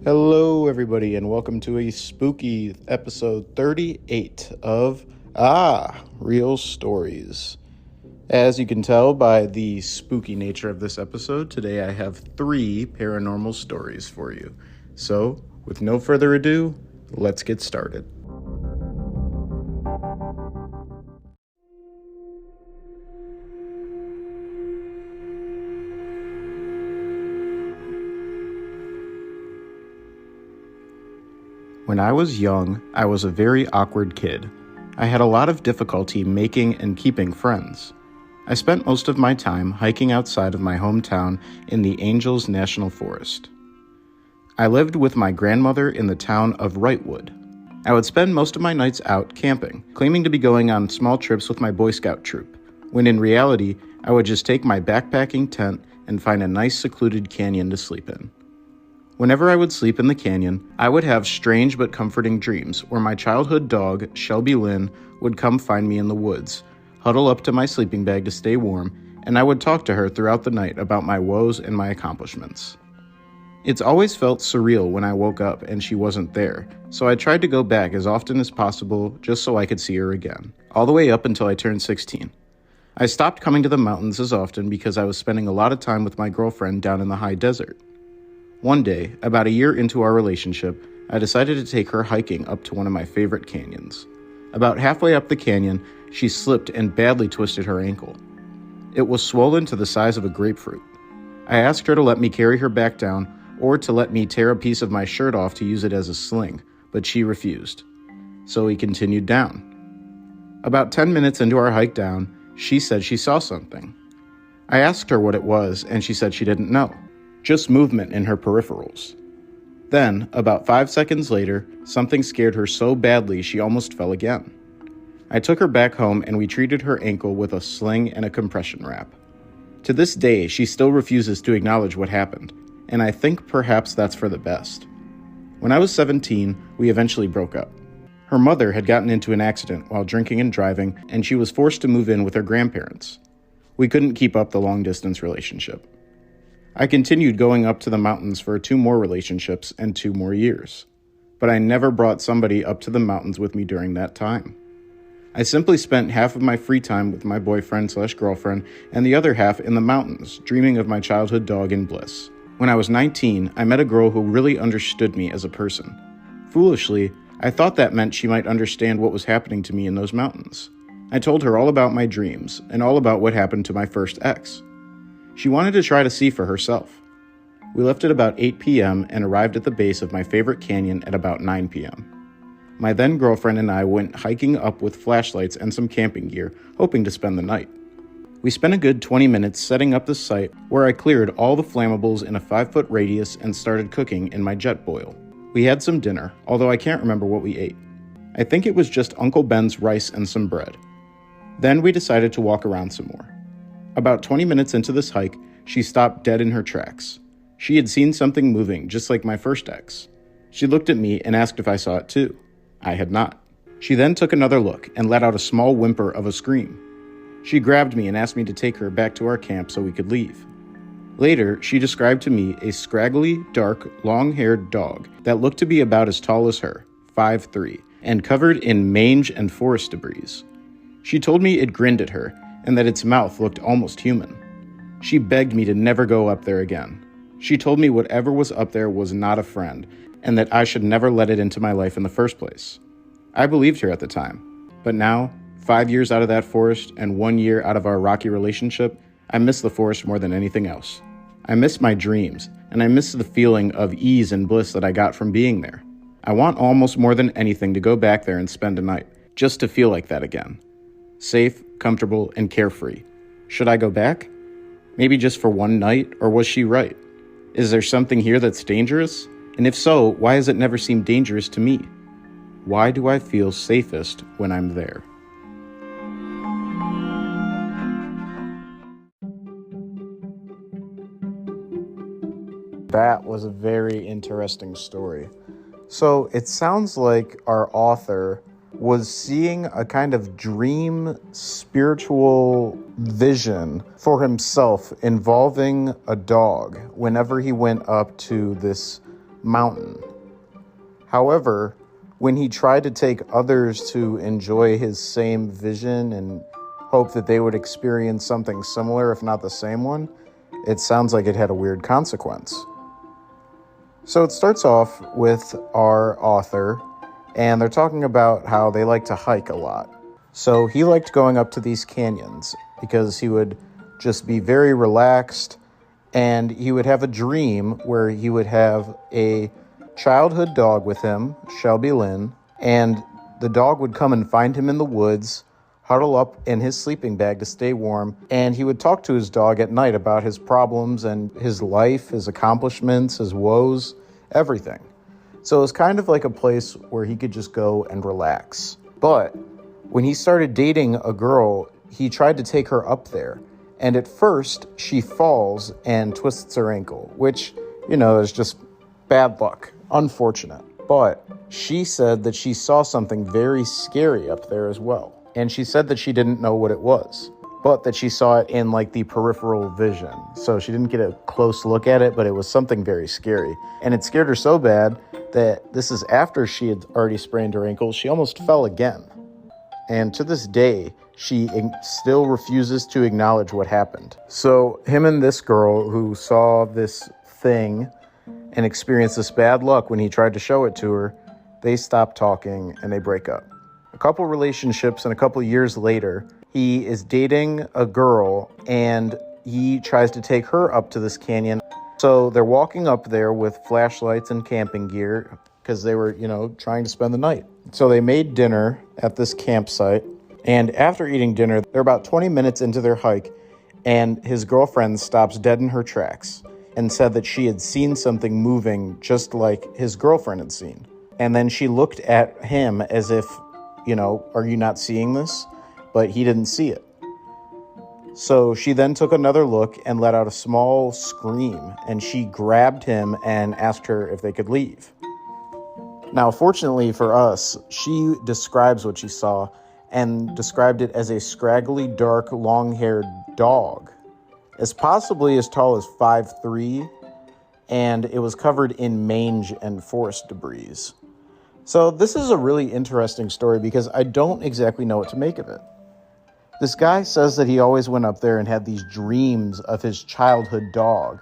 Hello, everybody, and welcome to a spooky episode 38 of Real Stories. As you can tell by the spooky nature of this episode, today I have 3 paranormal stories for you. So, with no further ado, let's get started. When I was young, I was a very awkward kid. I had a lot of difficulty making and keeping friends. I spent most of my time hiking outside of my hometown in the Angels National Forest. I lived with my grandmother in the town of Wrightwood. I would spend most of my nights out camping, claiming to be going on small trips with my Boy Scout troop, when in reality, I would just take my backpacking tent and find a nice secluded canyon to sleep in. Whenever I would sleep in the canyon, I would have strange but comforting dreams where my childhood dog, Shelby Lynn, would come find me in the woods, huddle up to my sleeping bag to stay warm, and I would talk to her throughout the night about my woes and my accomplishments. It's always felt surreal when I woke up and she wasn't there, so I tried to go back as often as possible just so I could see her again, all the way up until I turned 16. I stopped coming to the mountains as often because I was spending a lot of time with my girlfriend down in the high desert. One day, about a year into our relationship, I decided to take her hiking up to one of my favorite canyons. About halfway up the canyon, she slipped and badly twisted her ankle. It was swollen to the size of a grapefruit. I asked her to let me carry her back down or to let me tear a piece of my shirt off to use it as a sling, but she refused. So we continued down. About 10 minutes into our hike down, she said she saw something. I asked her what it was, and she said she didn't know. Just movement in her peripherals. Then, about 5 seconds later, something scared her so badly she almost fell again. I took her back home and we treated her ankle with a sling and a compression wrap. To this day, she still refuses to acknowledge what happened, and I think perhaps that's for the best. When I was 17, we eventually broke up. Her mother had gotten into an accident while drinking and driving, and she was forced to move in with her grandparents. We couldn't keep up the long-distance relationship. I continued going up to the mountains for 2 more relationships and 2 more years, but I never brought somebody up to the mountains with me during that time. I simply spent half of my free time with my boyfriend/girlfriend and the other half in the mountains, dreaming of my childhood dog in bliss. When I was 19, I met a girl who really understood me as a person. Foolishly, I thought that meant she might understand what was happening to me in those mountains. I told her all about my dreams and all about what happened to my first ex. She wanted to try to see for herself. We left at about 8 p.m. and arrived at the base of my favorite canyon at about 9 p.m. My then girlfriend and I went hiking up with flashlights and some camping gear, hoping to spend the night. We spent a good 20 minutes setting up the site where I cleared all the flammables in a 5-foot radius and started cooking in my jet boil. We had some dinner, although I can't remember what we ate. I think it was just Uncle Ben's rice and some bread. Then we decided to walk around some more. About 20 minutes into this hike, she stopped dead in her tracks. She had seen something moving, just like my first ex. She looked at me and asked if I saw it too. I had not. She then took another look and let out a small whimper of a scream. She grabbed me and asked me to take her back to our camp so we could leave. Later, she described to me a scraggly, dark, long-haired dog that looked to be about as tall as her, 5'3", and covered in mange and forest debris. She told me it grinned at her, and that its mouth looked almost human. She begged me to never go up there again. She told me whatever was up there was not a friend, and that I should never let it into my life in the first place. I believed her at the time, but now, 5 years out of that forest and 1 year out of our rocky relationship, I miss the forest more than anything else. I miss my dreams, and I miss the feeling of ease and bliss that I got from being there. I want almost more than anything to go back there and spend a night, just to feel like that again. Safe, comfortable, and carefree. Should I go back? Maybe just for one night, or was she right? Is there something here that's dangerous? And if so, why has it never seemed dangerous to me? Why do I feel safest when I'm there? That was a very interesting story. So it sounds like our author was seeing a kind of dream spiritual vision for himself involving a dog whenever he went up to this mountain. However, when he tried to take others to enjoy his same vision and hope that they would experience something similar, if not the same one, it sounds like it had a weird consequence. So it starts off with our author, and they're talking about how they like to hike a lot. So he liked going up to these canyons because he would just be very relaxed, and he would have a dream where he would have a childhood dog with him, Shelby Lynn, and the dog would come and find him in the woods, huddle up in his sleeping bag to stay warm, and he would talk to his dog at night about his problems and his life, his accomplishments, his woes, everything. So it was kind of like a place where he could just go and relax. But when he started dating a girl, he tried to take her up there. And at first, she falls and twists her ankle, which, is just bad luck. Unfortunate. But she said that she saw something very scary up there as well. And she said that she didn't know what it was, but that she saw it in the peripheral vision. So she didn't get a close look at it, but it was something very scary. And it scared her so bad that this is after she had already sprained her ankle. She almost fell again. And to this day, she still refuses to acknowledge what happened. So him and this girl who saw this thing and experienced this bad luck when he tried to show it to her, they stop talking and they break up. A couple relationships and a couple years later, he is dating a girl and he tries to take her up to this canyon. So they're walking up there with flashlights and camping gear because they were, trying to spend the night. So they made dinner at this campsite, and after eating dinner, they're about 20 minutes into their hike, and his girlfriend stops dead in her tracks and said that she had seen something moving just like his girlfriend had seen. And then she looked at him as if, are you not seeing this? But he didn't see it. So she then took another look and let out a small scream, and she grabbed him and asked her if they could leave. Now, fortunately for us, she describes what she saw and described it as a scraggly, dark, long-haired dog, as possibly as tall as 5'3", and it was covered in mange and forest debris. So this is a really interesting story because I don't exactly know what to make of it. This guy says that he always went up there and had these dreams of his childhood dog.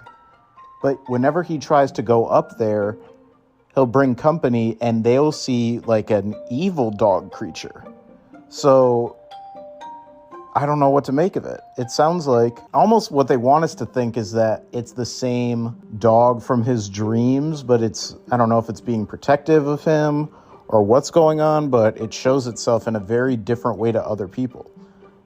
But whenever he tries to go up there, he'll bring company and they'll see an evil dog creature. So I don't know what to make of it. It sounds like almost what they want us to think is that it's the same dog from his dreams, but I don't know if it's being protective of him or what's going on, but it shows itself in a very different way to other people.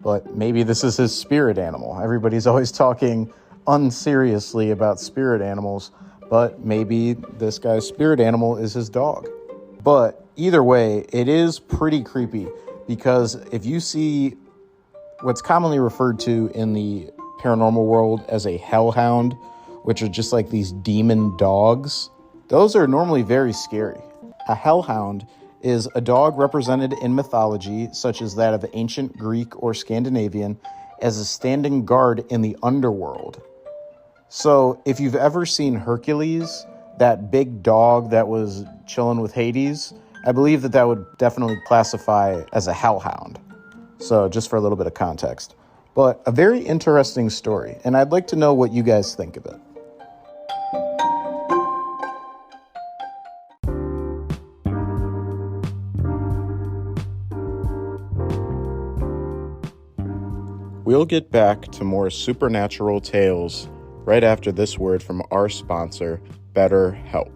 But maybe this is his spirit animal. Everybody's always talking unseriously about spirit animals, but maybe this guy's spirit animal is his dog. But either way, it is pretty creepy because if you see what's commonly referred to in the paranormal world as a hellhound, which are just like these demon dogs, those are normally very scary. A hellhound is a dog represented in mythology, such as that of ancient Greek or Scandinavian, as a standing guard in the underworld. So if you've ever seen Hercules, that big dog that was chilling with Hades, I believe that would definitely classify as a hellhound. So just for a little bit of context. But a very interesting story, and I'd like to know what you guys think of it. We'll get back to more supernatural tales right after this word from our sponsor, BetterHelp.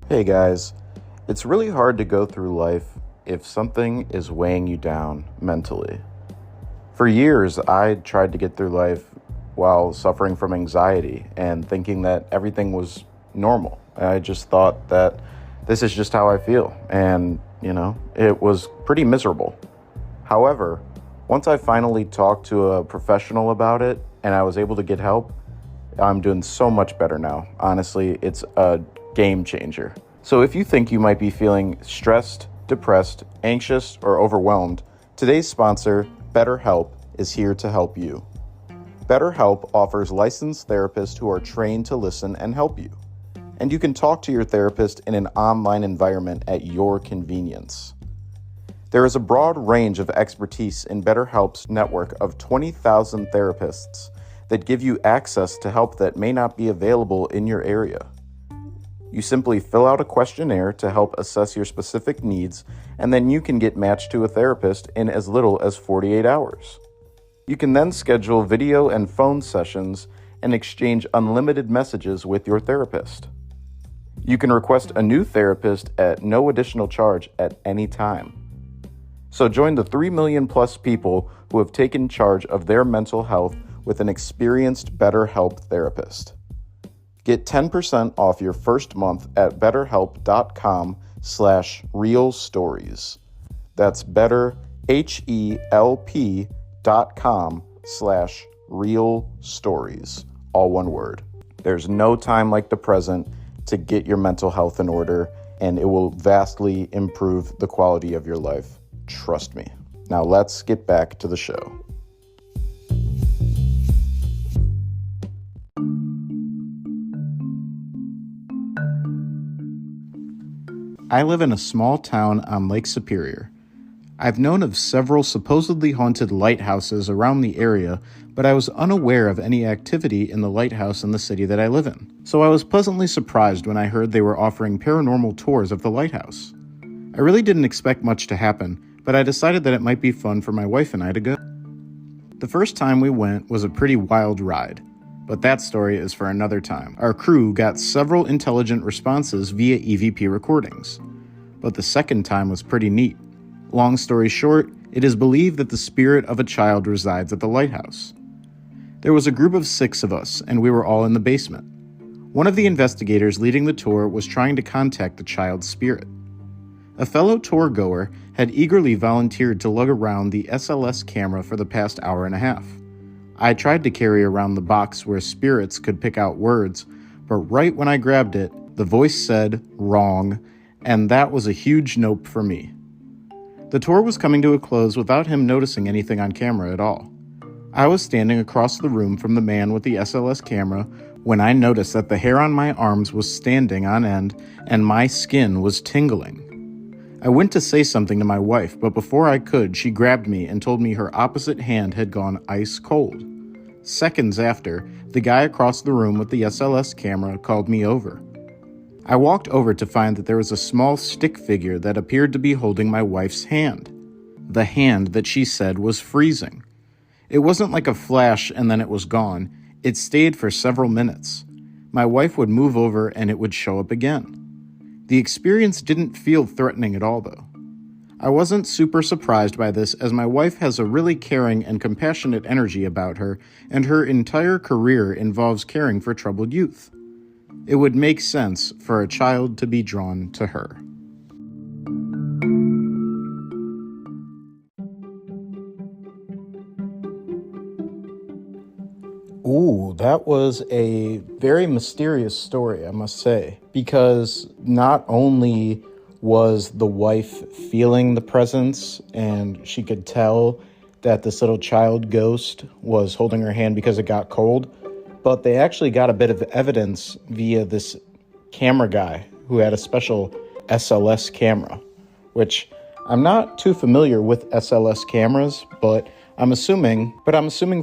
Hey guys, it's really hard to go through life if something is weighing you down mentally. For years, I tried to get through life while suffering from anxiety and thinking that everything was normal. I just thought that this is just how I feel, and, it was pretty miserable. However, once I finally talked to a professional about it and I was able to get help, I'm doing so much better now. Honestly, it's a game changer. So if you think you might be feeling stressed, depressed, anxious, or overwhelmed, today's sponsor, BetterHelp, is here to help you. BetterHelp offers licensed therapists who are trained to listen and help you. And you can talk to your therapist in an online environment at your convenience. There is a broad range of expertise in BetterHelp's network of 20,000 therapists that give you access to help that may not be available in your area. You simply fill out a questionnaire to help assess your specific needs, and then you can get matched to a therapist in as little as 48 hours. You can then schedule video and phone sessions and exchange unlimited messages with your therapist. You can request a new therapist at no additional charge at any time. So join the 3 million plus people who have taken charge of their mental health with an experienced BetterHelp therapist. Get 10% off your first month at betterhelp.com/realstories. That's betterhelp.com/realstories. All one word. There's no time like the present to get your mental health in order, and it will vastly improve the quality of your life. Trust me. Now let's get back to the show. I live in a small town on Lake Superior. I've known of several supposedly haunted lighthouses around the area, but I was unaware of any activity in the lighthouse in the city that I live in. So I was pleasantly surprised when I heard they were offering paranormal tours of the lighthouse. I really didn't expect much to happen, but I decided that it might be fun for my wife and I to go. The first time we went was a pretty wild ride, but that story is for another time. Our crew got several intelligent responses via EVP recordings, but the second time was pretty neat. Long story short, it is believed that the spirit of a child resides at the lighthouse. There was a group of 6 of us, and we were all in the basement. One of the investigators leading the tour was trying to contact the child's spirit. A fellow tour goer had eagerly volunteered to lug around the SLS camera for the past hour and a half. I tried to carry around the box where spirits could pick out words, but right when I grabbed it, the voice said, "wrong," and that was a huge nope for me. The tour was coming to a close without him noticing anything on camera at all. I was standing across the room from the man with the SLS camera when I noticed that the hair on my arms was standing on end and my skin was tingling. I went to say something to my wife, but before I could, she grabbed me and told me her opposite hand had gone ice cold. Seconds after, the guy across the room with the SLS camera called me over. I walked over to find that there was a small stick figure that appeared to be holding my wife's hand. The hand that she said was freezing. It wasn't like a flash and then it was gone. It stayed for several minutes. My wife would move over and it would show up again. The experience didn't feel threatening at all, though. I wasn't super surprised by this, as my wife has a really caring and compassionate energy about her, and her entire career involves caring for troubled youth. It would make sense for a child to be drawn to her. Ooh, that was a very mysterious story, I must say, because not only was the wife feeling the presence and she could tell that this little child ghost was holding her hand because it got cold, but they actually got a bit of evidence via this camera guy who had a special SLS camera, which I'm not too familiar with SLS cameras, but I'm assuming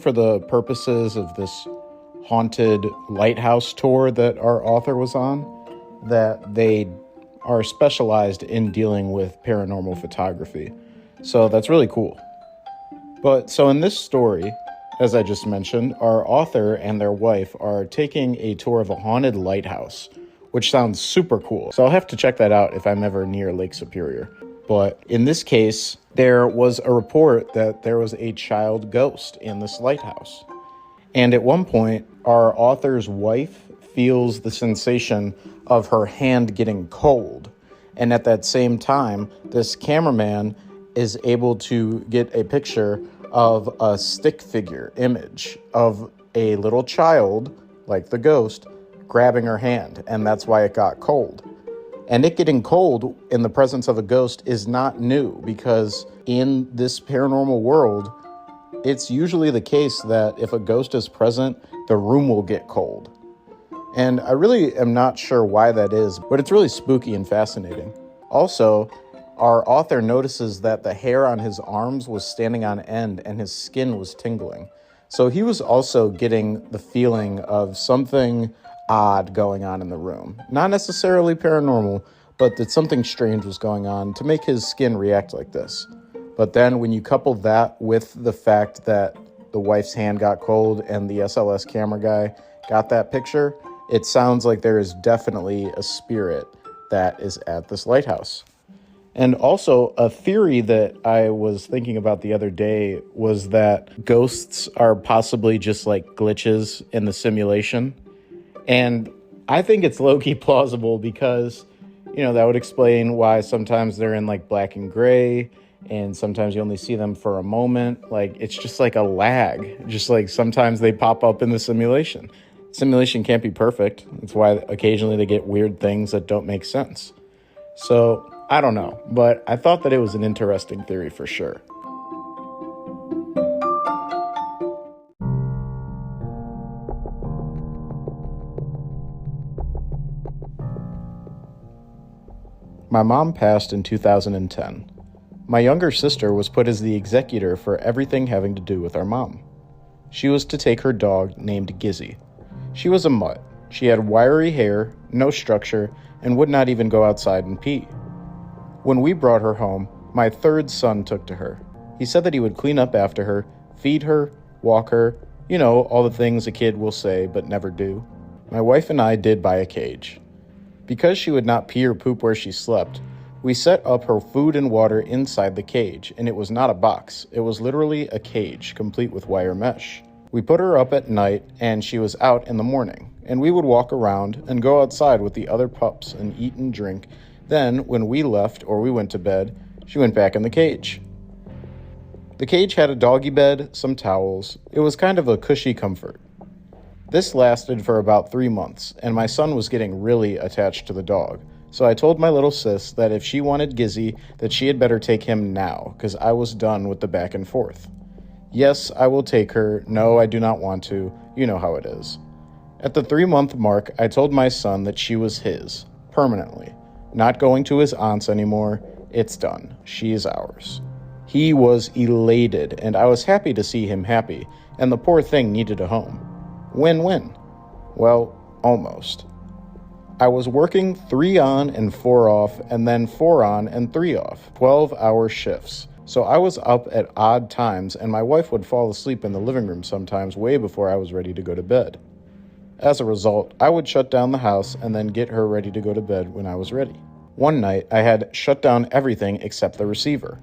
for the purposes of this haunted lighthouse tour that our author was on, that they are specialized in dealing with paranormal photography. So that's really cool. But so in this story, as I just mentioned, our author and their wife are taking a tour of a haunted lighthouse, which sounds super cool. So I'll have to check that out if I'm ever near Lake Superior. But in this case, there was a report that there was a child ghost in this lighthouse. And at one point, our author's wife feels the sensation of her hand getting cold. And at that same time, this cameraman is able to get a picture of a stick figure image of a little child, like the ghost, grabbing her hand. And that's why it got cold. And it getting cold in the presence of a ghost is not new, because in this paranormal world, it's usually the case that if a ghost is present, the room will get cold. And I really am not sure why that is, but it's really spooky and fascinating. Also, our author notices that the hair on his arms was standing on end and his skin was tingling. So he was also getting the feeling of something odd going on in the room. Not necessarily paranormal, but that something strange was going on to make his skin react like this. But then when you couple that with the fact that the wife's hand got cold and the SLS camera guy got that picture, it sounds like there is definitely a spirit that is at this lighthouse. And also, a theory that I was thinking about the other day was that ghosts are possibly just like glitches in the simulation. And I think it's low-key plausible because, that would explain why sometimes they're in like black and gray and sometimes you only see them for a moment. Like, it's just like a lag. Just like sometimes they pop up in the simulation. Simulation can't be perfect. That's why occasionally they get weird things that don't make sense. So, I don't know, but I thought that it was an interesting theory for sure. My mom passed in 2010. My younger sister was put as the executor for everything having to do with our mom. She was to take her dog named Gizzy. She was a mutt. She had wiry hair, no structure, and would not even go outside and pee. When we brought her home, my third son took to her. He said that he would clean up after her, feed her, walk her, all the things a kid will say but never do. My wife and I did buy a cage. Because she would not pee or poop where she slept, we set up her food and water inside the cage, and it was not a box. It was literally a cage, complete with wire mesh. We put her up at night, and she was out in the morning, and we would walk around and go outside with the other pups and eat and drink. Then, when we left or we went to bed, she went back in the cage. The cage had a doggy bed, some towels. It was kind of a cushy comfort. This lasted for about 3 months, and my son was getting really attached to the dog. So I told my little sis that if she wanted Gizzy, that she had better take him now, because I was done with the back and forth. Yes, I will take her. No, I do not want to. You know how it is. At the 3-month mark, I told my son that she was his, permanently. Not going to his aunt's anymore. It's done. She is ours. He was elated, and I was happy to see him happy, and the poor thing needed a home. Win-win. Well, almost. I was working 3 on and 4 off, and then 4 on and 3 off, 12-hour shifts. So I was up at odd times, and my wife would fall asleep in the living room sometimes way before I was ready to go to bed. As a result, I would shut down the house and then get her ready to go to bed when I was ready. One night, I had shut down everything except the receiver.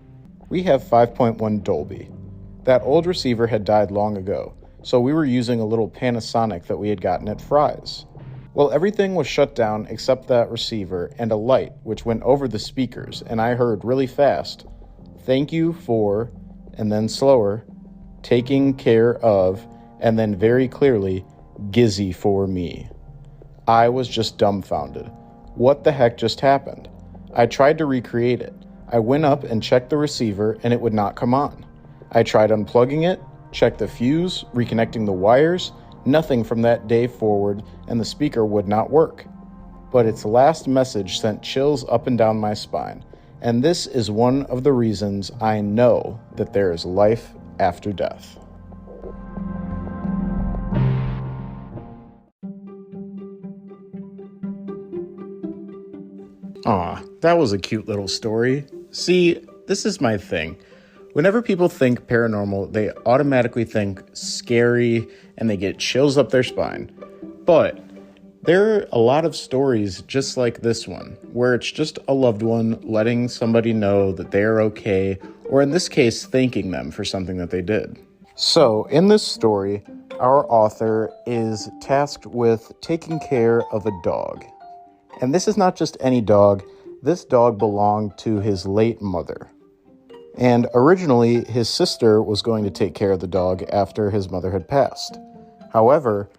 We have 5.1 Dolby. That old receiver had died long ago, so we were using a little Panasonic that we had gotten at Fry's. Well, everything was shut down except that receiver and a light which went over the speakers, and I heard really fast, "Thank you for," and then slower, "taking care of," and then very clearly, "Gizzy for me." I was just dumbfounded. What the heck just happened? I tried to recreate it. I went up and checked the receiver and it would not come on. I tried unplugging it, checked the fuse, reconnecting the wires, nothing from that day forward, and the speaker would not work. But its last message sent chills up and down my spine, and this is one of the reasons I know that there is life after death. Aw, that was a cute little story. See, this is my thing. Whenever people think paranormal, they automatically think scary and they get chills up their spine. But there are a lot of stories just like this one, where it's just a loved one letting somebody know that they're okay, or in this case, thanking them for something that they did. So, in this story, our author is tasked with taking care of a dog. And this is not just any dog. This dog belonged to his late mother. And originally, his sister was going to take care of the dog after his mother had passed. However,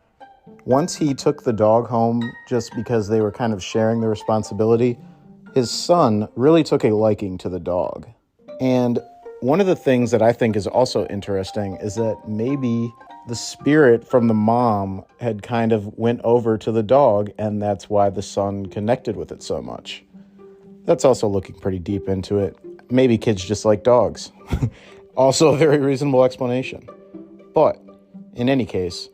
once he took the dog home, just because they were kind of sharing the responsibility, his son really took a liking to the dog. And one of the things that I think is also interesting is that maybe the spirit from the mom had kind of went over to the dog, and that's why the son connected with it so much. That's also looking pretty deep into it. Maybe kids just like dogs. Also a very reasonable explanation. But in any case,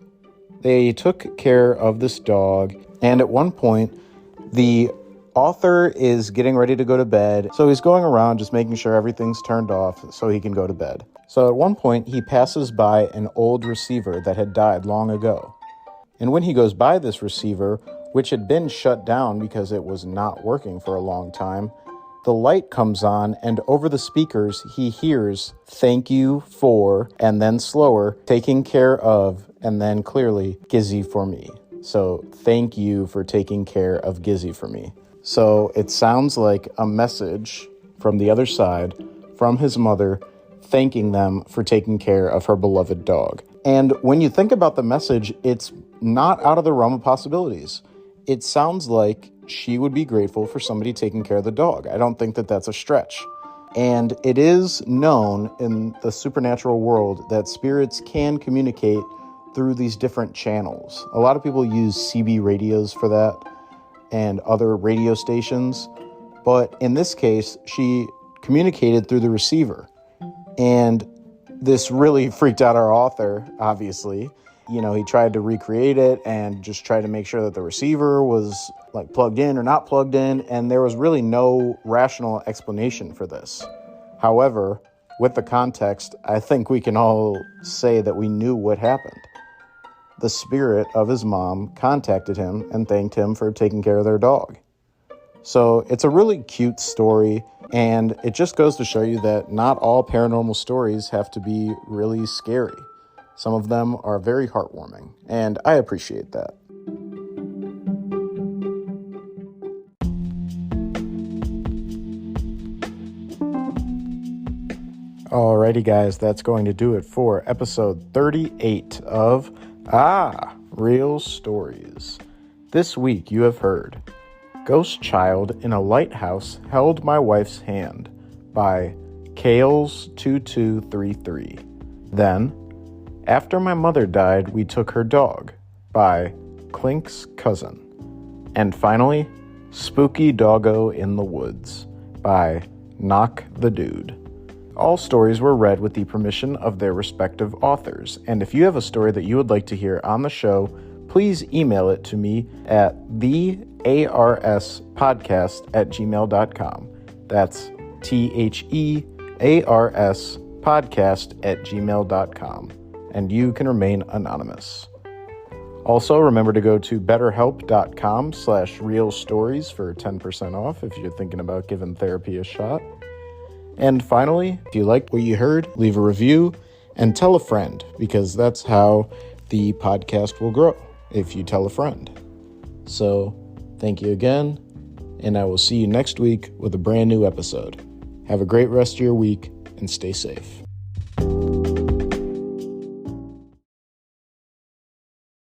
they took care of this dog, and at one point, the author is getting ready to go to bed, so he's going around just making sure everything's turned off so he can go to bed. So at one point, he passes by an old receiver that had died long ago. And when he goes by this receiver, which had been shut down because it was not working for a long time, the light comes on, and over the speakers, he hears, "Thank you for," and then slower, "taking care of," and then clearly, "Gizzy for me." So, thank you for taking care of Gizzy for me. So, it sounds like a message from the other side, from his mother, thanking them for taking care of her beloved dog. And when you think about the message, it's not out of the realm of possibilities. It sounds like she would be grateful for somebody taking care of the dog. I don't think that that's a stretch. And it is known in the supernatural world that spirits can communicate through these different channels. A lot of people use CB radios for that and other radio stations. But in this case, she communicated through the receiver. And this really freaked out our author, obviously. You know, he tried to recreate it and just tried to make sure that the receiver was like plugged in or not plugged in, and there was really no rational explanation for this. However, with the context, I think we can all say that we knew what happened. The spirit of his mom contacted him and thanked him for taking care of their dog. So it's a really cute story, and it just goes to show you that not all paranormal stories have to be really scary. Some of them are very heartwarming, and I appreciate that. Alrighty, guys, that's going to do it for episode 38 of Real Stories. This week you have heard Ghost Child in a Lighthouse Held My Wife's Hand by Kales2233. Then, After My Mother Died, We Took Her Dog by Clink's Cousin. And finally, Spooky Doggo in the Woods by Knock the Dude. All stories were read with the permission of their respective authors, and if you have a story that you would like to hear on the show, please email it to me at thearspodcast@gmail.com. That's thearspodcast@gmail.com, and you can remain anonymous. Also, remember to go to betterhelp.com/realstories for 10% off if you're thinking about giving therapy a shot. And finally, if you liked what you heard, leave a review and tell a friend, because that's how the podcast will grow, if you tell a friend. So, thank you again, and I will see you next week with a brand new episode. Have a great rest of your week, and stay safe.